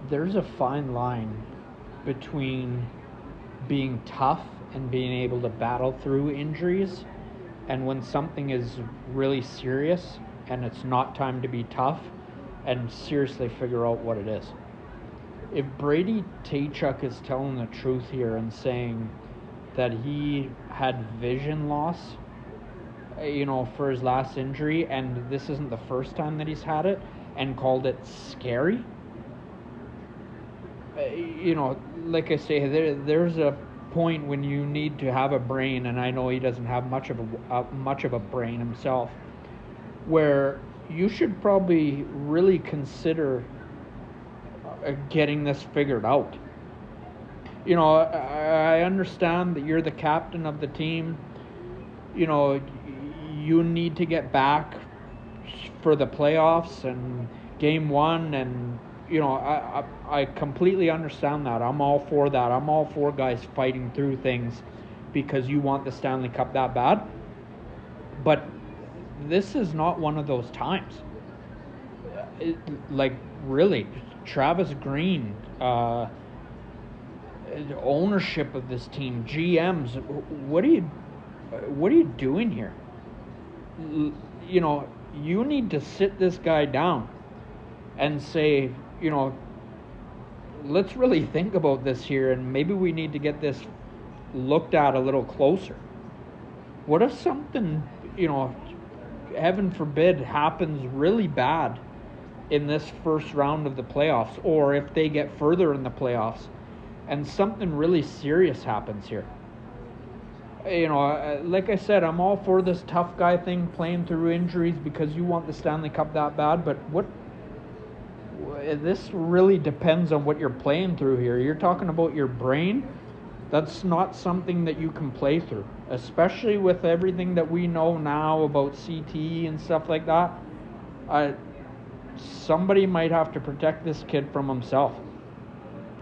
there's a fine line between being tough and being able to battle through injuries, and when something is really serious and it's not time to be tough and seriously figure out what it is. If Brady Tachuk is telling the truth here and saying that he had vision loss, for his last injury, and this isn't the first time that he's had it, and called it scary, like I say, there's a point when you need to have a brain, and I know he doesn't have much of a brain himself, where you should probably really consider getting this figured out. I understand that you're the captain of the team. You need to get back for the playoffs and game one, and I completely understand that. I'm all for that. I'm all for guys fighting through things because you want the Stanley Cup that bad. But this is not one of those times. Really, Travis Green, ownership of this team, GMs, what are you doing here? You need to sit this guy down and say, let's really think about this here, and maybe we need to get this looked at a little closer. What if something, heaven forbid, happens really bad in this first round of the playoffs, or if they get further in the playoffs and something really serious happens here? Like I said, I'm all for this tough guy thing, playing through injuries because you want the Stanley Cup that bad, but this really depends on what you're playing through here. You're talking about your brain. That's not something that you can play through, especially with everything that we know now about CTE and stuff like that. Somebody might have to protect this kid from himself.